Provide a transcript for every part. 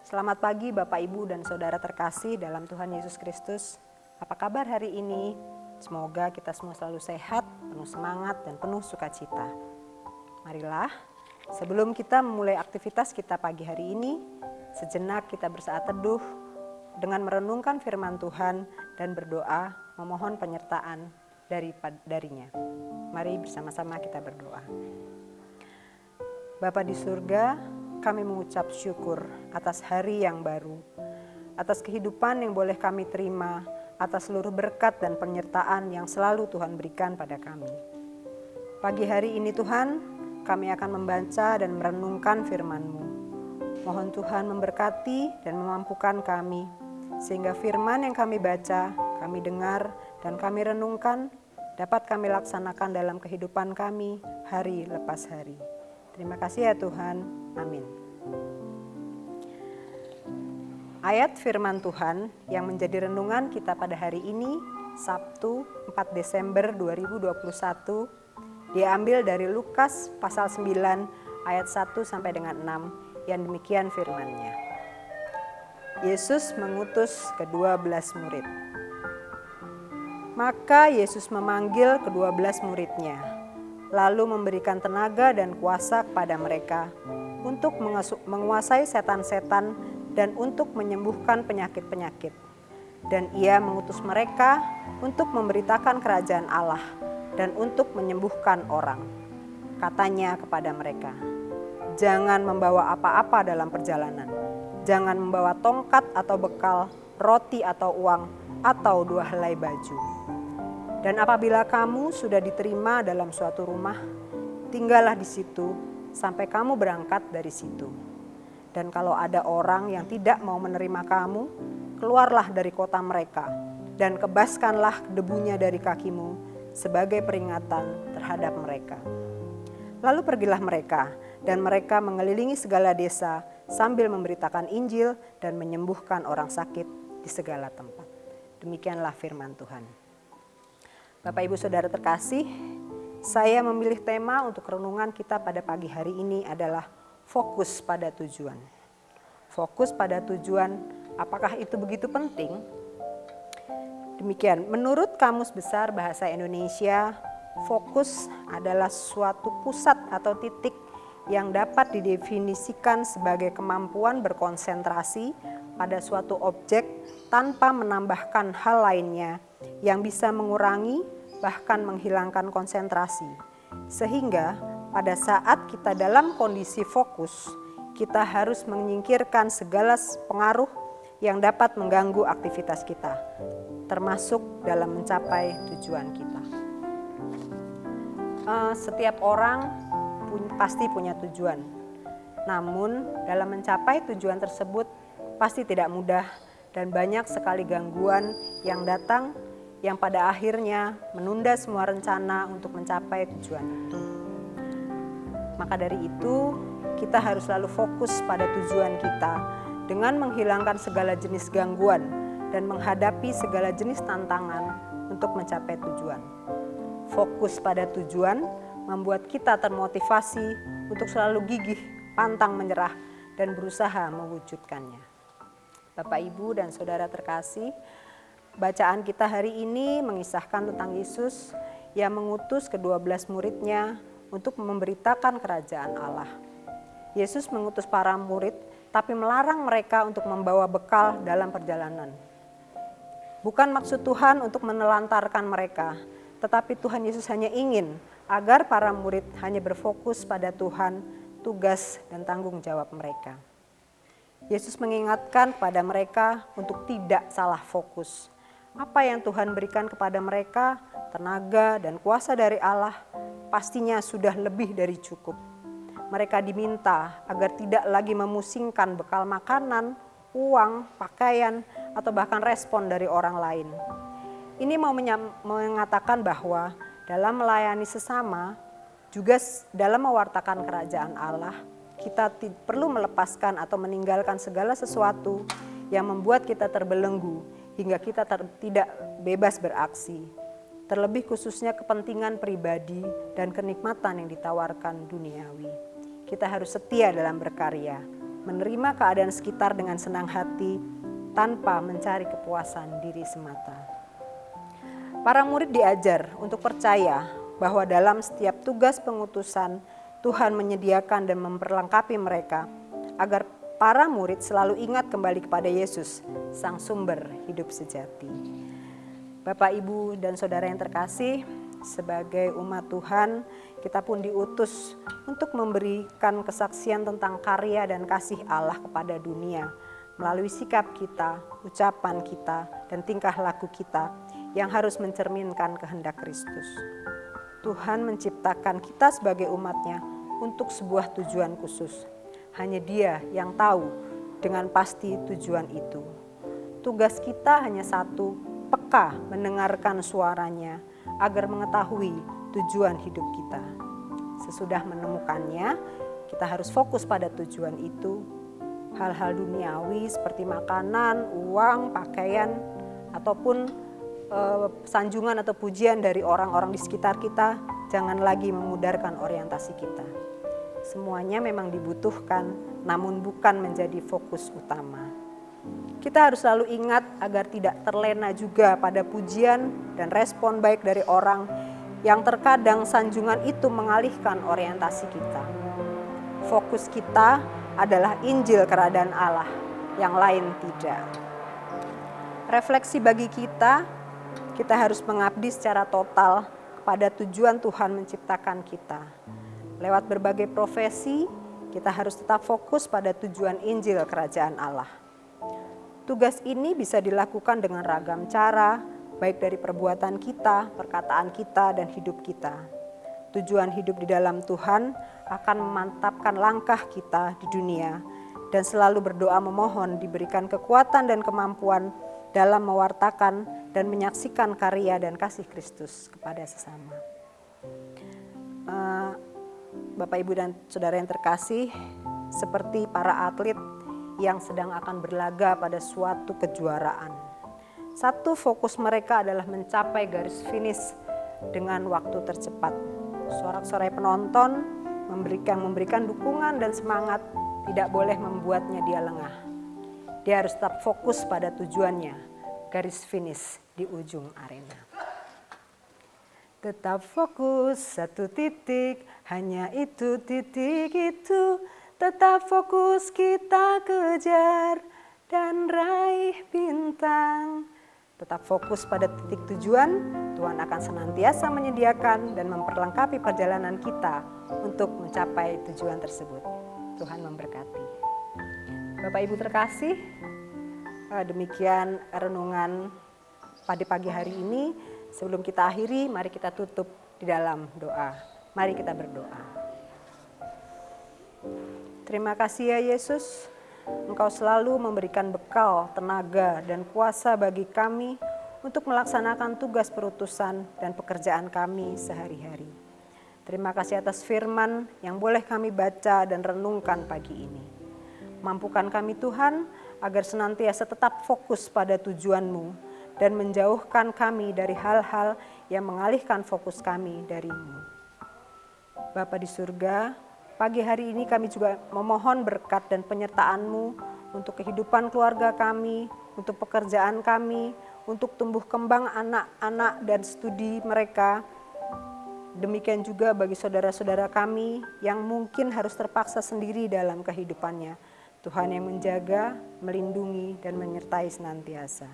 Selamat pagi Bapak, Ibu, dan Saudara terkasih dalam Tuhan Yesus Kristus. Apa kabar hari ini? Semoga kita semua selalu sehat, penuh semangat, dan penuh sukacita. Marilah, sebelum kita memulai aktivitas kita pagi hari ini, sejenak kita bersaat teduh dengan merenungkan firman Tuhan dan berdoa memohon penyertaan darinya. Mari bersama-sama kita berdoa. Bapa di surga, kami mengucap syukur atas hari yang baru, atas kehidupan yang boleh kami terima, atas seluruh berkat dan penyertaan yang selalu Tuhan berikan pada kami. Pagi hari ini Tuhan, kami akan membaca dan merenungkan firman-Mu. Mohon Tuhan memberkati dan memampukan kami, sehingga firman yang kami baca, kami dengar, dan kami renungkan, dapat kami laksanakan dalam kehidupan kami hari lepas hari. Terima kasih ya Tuhan. Amin. Ayat firman Tuhan yang menjadi renungan kita pada hari ini, Sabtu 4 Desember 2021, diambil dari Lukas pasal 9 ayat 1 sampai dengan 6, yang demikian firman-Nya. Yesus mengutus ke-12 murid. Maka Yesus memanggil ke-12 murid-Nya, lalu memberikan tenaga dan kuasa kepada mereka untuk menguasai setan-setan dan untuk menyembuhkan penyakit-penyakit. Dan ia mengutus mereka untuk memberitakan kerajaan Allah dan untuk menyembuhkan orang. Katanya kepada mereka, "Jangan membawa apa-apa dalam perjalanan. Jangan membawa tongkat atau bekal, roti atau uang, atau 2 helai baju. Dan apabila kamu sudah diterima dalam suatu rumah, tinggallah di situ sampai kamu berangkat dari situ. Dan kalau ada orang yang tidak mau menerima kamu, keluarlah dari kota mereka dan kebaskanlah debunya dari kakimu sebagai peringatan terhadap mereka." Lalu pergilah mereka, dan mereka mengelilingi segala desa sambil memberitakan Injil dan menyembuhkan orang sakit di segala tempat. Demikianlah firman Tuhan. Bapak, Ibu, Saudara terkasih, saya memilih tema untuk renungan kita pada pagi hari ini adalah fokus pada tujuan. Fokus pada tujuan, apakah itu begitu penting? Demikian, menurut Kamus Besar Bahasa Indonesia, fokus adalah suatu pusat atau titik yang dapat didefinisikan sebagai kemampuan berkonsentrasi pada suatu objek tanpa menambahkan hal lainnya yang bisa mengurangi bahkan menghilangkan konsentrasi. Sehingga pada saat kita dalam kondisi fokus, kita harus menyingkirkan segala pengaruh yang dapat mengganggu aktivitas kita, termasuk dalam mencapai tujuan kita. Setiap orang pasti punya tujuan. Namun dalam mencapai tujuan tersebut pasti tidak mudah dan banyak sekali gangguan yang datang yang pada akhirnya menunda semua rencana untuk mencapai tujuan itu. Maka dari itu kita harus selalu fokus pada tujuan kita dengan menghilangkan segala jenis gangguan dan menghadapi segala jenis tantangan untuk mencapai tujuan. Fokus pada tujuan membuat kita termotivasi untuk selalu gigih, pantang menyerah, dan berusaha mewujudkannya. Bapak, Ibu, dan Saudara terkasih, bacaan kita hari ini mengisahkan tentang Yesus yang mengutus ke-12 murid-Nya untuk memberitakan kerajaan Allah. Yesus mengutus para murid, tapi melarang mereka untuk membawa bekal dalam perjalanan. Bukan maksud Tuhan untuk menelantarkan mereka, tetapi Tuhan Yesus hanya ingin agar para murid hanya berfokus pada Tuhan, tugas dan tanggung jawab mereka. Yesus mengingatkan kepada mereka untuk tidak salah fokus. Apa yang Tuhan berikan kepada mereka, tenaga dan kuasa dari Allah, pastinya sudah lebih dari cukup. Mereka diminta agar tidak lagi memusingkan bekal makanan, uang, pakaian, atau bahkan respon dari orang lain. Ini mau mengatakan bahwa dalam melayani sesama, juga dalam mewartakan kerajaan Allah, kita perlu melepaskan atau meninggalkan segala sesuatu yang membuat kita terbelenggu hingga kita tidak bebas beraksi. Terlebih khususnya kepentingan pribadi dan kenikmatan yang ditawarkan duniawi. Kita harus setia dalam berkarya, menerima keadaan sekitar dengan senang hati tanpa mencari kepuasan diri semata. Para murid diajar untuk percaya bahwa dalam setiap tugas pengutusan Tuhan menyediakan dan memperlengkapi mereka agar para murid selalu ingat kembali kepada Yesus, Sang Sumber hidup sejati. Bapak, Ibu, dan Saudara yang terkasih, sebagai umat Tuhan, kita pun diutus untuk memberikan kesaksian tentang karya dan kasih Allah kepada dunia melalui sikap kita, ucapan kita, dan tingkah laku kita yang harus mencerminkan kehendak Kristus. Tuhan menciptakan kita sebagai umat-Nya untuk sebuah tujuan khusus. Hanya Dia yang tahu dengan pasti tujuan itu. Tugas kita hanya satu, peka mendengarkan suaranya agar mengetahui tujuan hidup kita. Sesudah menemukannya, kita harus fokus pada tujuan itu. Hal-hal duniawi seperti makanan, uang, pakaian, ataupun sanjungan atau pujian dari orang-orang di sekitar kita, jangan lagi memudarkan orientasi kita. Semuanya memang dibutuhkan, namun bukan menjadi fokus utama. Kita harus selalu ingat agar tidak terlena juga pada pujian dan respon baik dari orang yang terkadang sanjungan itu mengalihkan orientasi kita. Fokus kita adalah Injil Kerajaan Allah, yang lain tidak. Refleksi bagi kita harus mengabdi secara total kepada tujuan Tuhan menciptakan kita. Lewat berbagai profesi, kita harus tetap fokus pada tujuan Injil Kerajaan Allah. Tugas ini bisa dilakukan dengan ragam cara, baik dari perbuatan kita, perkataan kita, dan hidup kita. Tujuan hidup di dalam Tuhan akan memantapkan langkah kita di dunia dan selalu berdoa memohon diberikan kekuatan dan kemampuan dalam mewartakan dan menyaksikan karya dan kasih Kristus kepada sesama. Bapak, Ibu, dan Saudara yang terkasih, seperti para atlet yang sedang akan berlaga pada suatu kejuaraan. Satu fokus mereka adalah mencapai garis finish dengan waktu tercepat. Sorak-sorai penonton memberikan dukungan dan semangat tidak boleh membuatnya dia lengah. Dia harus tetap fokus pada tujuannya, garis finish di ujung arena. Tetap fokus satu titik, hanya itu titik itu. Tetap fokus kita kejar dan raih bintang. Tetap fokus pada titik tujuan, Tuhan akan senantiasa menyediakan dan memperlengkapi perjalanan kita untuk mencapai tujuan tersebut. Tuhan memberkati. Bapak, Ibu terkasih, demikian renungan pada pagi hari ini. Sebelum kita akhiri, mari kita tutup di dalam doa. Mari kita berdoa. Terima kasih ya Yesus, Engkau selalu memberikan bekal, tenaga, dan kuasa bagi kami untuk melaksanakan tugas perutusan dan pekerjaan kami sehari-hari. Terima kasih atas firman yang boleh kami baca dan renungkan pagi ini. Mampukan kami Tuhan agar senantiasa tetap fokus pada tujuan-Mu dan menjauhkan kami dari hal-hal yang mengalihkan fokus kami dari-Mu. Bapa di surga, pagi hari ini kami juga memohon berkat dan penyertaan-Mu untuk kehidupan keluarga kami, untuk pekerjaan kami, untuk tumbuh kembang anak-anak dan studi mereka. Demikian juga bagi saudara-saudara kami yang mungkin harus terpaksa sendiri dalam kehidupannya. Tuhan yang menjaga, melindungi, dan menyertai senantiasa.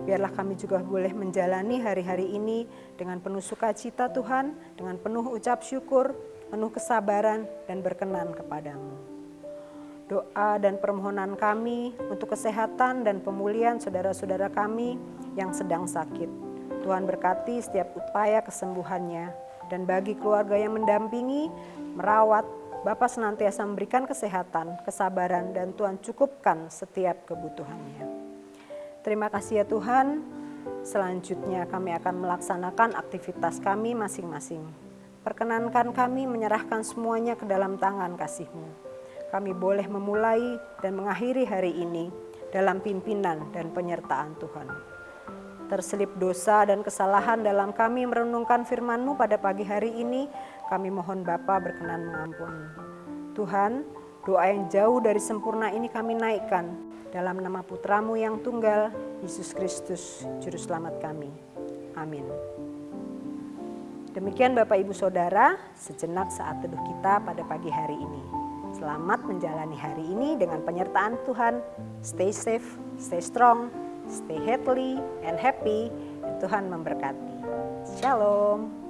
Biarlah kami juga boleh menjalani hari-hari ini dengan penuh sukacita Tuhan, dengan penuh ucap syukur, penuh kesabaran, dan berkenan kepadamu. Doa dan permohonan kami untuk kesehatan dan pemulihan saudara-saudara kami yang sedang sakit. Tuhan berkati setiap upaya kesembuhannya, dan bagi keluarga yang mendampingi, merawat, Bapa senantiasa memberikan kesehatan, kesabaran, dan Tuhan cukupkan setiap kebutuhannya. Terima kasih ya Tuhan. Selanjutnya kami akan melaksanakan aktivitas kami masing-masing. Perkenankan kami menyerahkan semuanya ke dalam tangan kasih-Mu. Kami boleh memulai dan mengakhiri hari ini dalam pimpinan dan penyertaan Tuhan. Terselip dosa dan kesalahan dalam kami merenungkan firman-Mu pada pagi hari ini, kami mohon Bapa berkenan mengampuni. Tuhan, Doa yang jauh dari sempurna ini kami naikkan dalam nama Putramu yang tunggal, Yesus Kristus, Juru Selamat kami. Amin. Demikian Bapak Ibu Saudara, sejenak saat teduh kita pada pagi hari ini. Selamat menjalani hari ini dengan penyertaan Tuhan. Stay safe, stay strong, stay healthy and happy. Dan Tuhan memberkati. Shalom.